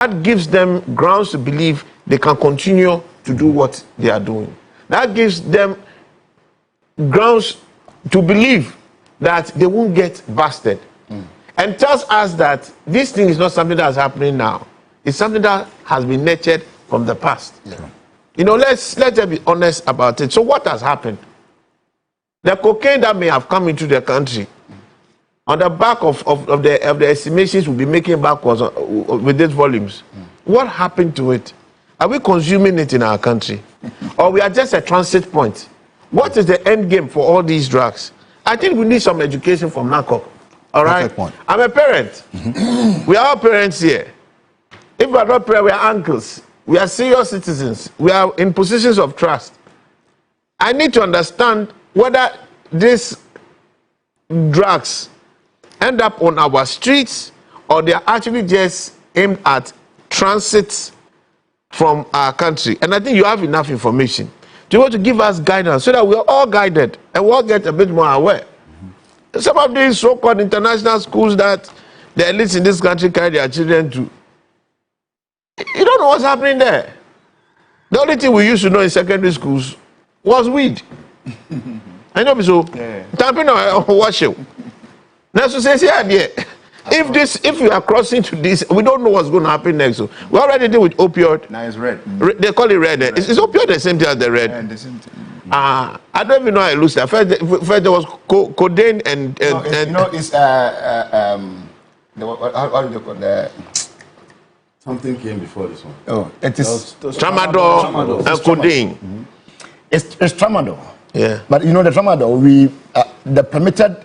That gives them grounds to believe they can continue to do what they are doing. That gives them grounds to believe that they won't get busted. And tells us that this thing is not something that's happening now. It's something that has been nurtured from the past. You know, let's be honest about it. So what has happened? The cocaine that may have come into the country, on the back of the estimations we'll be making backwards with these volumes, what happened to it? Are we consuming it in our country? Or we are just a transit point? What is the end game for all these drugs? I think we need some education from NACOC. All right? I'm a parent. We are all parents here. If we are not parents, we are uncles. We are senior citizens. We are in positions of trust. I need to understand whether these drugs end up on our streets or they are actually just aimed at transits from our country. And I think you have enough information to be able to give us guidance so that we are all guided and we'll get a bit more aware. Some of these so-called international schools that the elites in this country carry their children to, you don't know what's happening there. The only thing we used to know in secondary schools was weed. I know, so tapping on wash it. Now, so say, if we are crossing to this, we don't know what's going to happen next. So we already deal with opioid. Now it's red. They call it red. Is opioid the same thing as the red? Yeah, the same thing. I don't even know how I lose that. First there was codeine and no, you know, it's what do they call the something came before this one. Oh, it is tramadol and codeine. It's tramadol. Yeah. But you know the tramadol, the permitted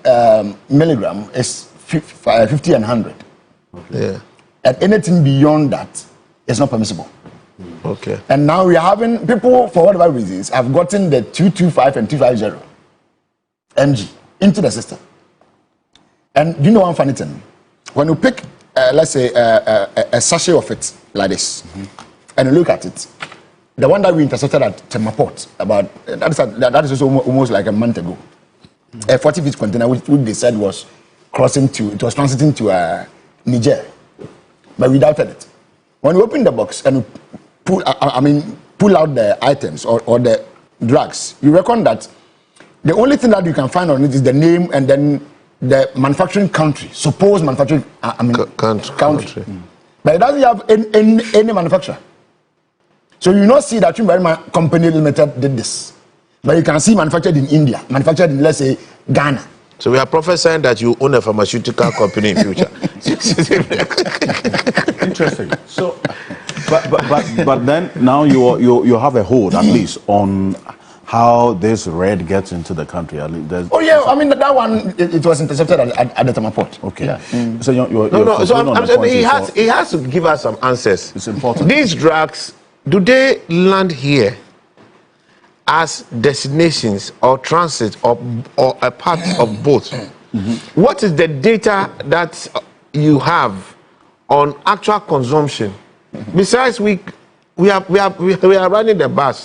milligram is 50 and 100. Okay. Yeah. And anything beyond that is not permissible. Okay. And now we are having people, for whatever reasons, have gotten the 225 and 250 mg into the system. And you know one funny thing? When you pick, let's say, a sachet of it like this, and you look at it, the one that we intercepted at Temaport, that is also almost like a month ago, a 40-feet container, which they said was transiting to Niger, but we doubted it. When we open the box and pull out the items or the drugs, you reckon that the only thing that you can find on it is the name and then the manufacturing country, supposed manufacturing country. But it doesn't have any manufacturer. So you not see that Chimbarima Company Limited did this. But you can see manufactured in India, manufactured in, let's say, Ghana. So we are prophesying that you own a pharmaceutical company in future. Interesting. So, but then now you have a hold at least on how this red gets into the country. Oh yeah, I mean that one it was intercepted at the Temaport. Okay. Yeah. So So I'm saying he has to give us some answers. It's important. These drugs, do they land here as destinations or transit or a part of both? What is the data that you have on actual consumption? Besides, we are running the bus.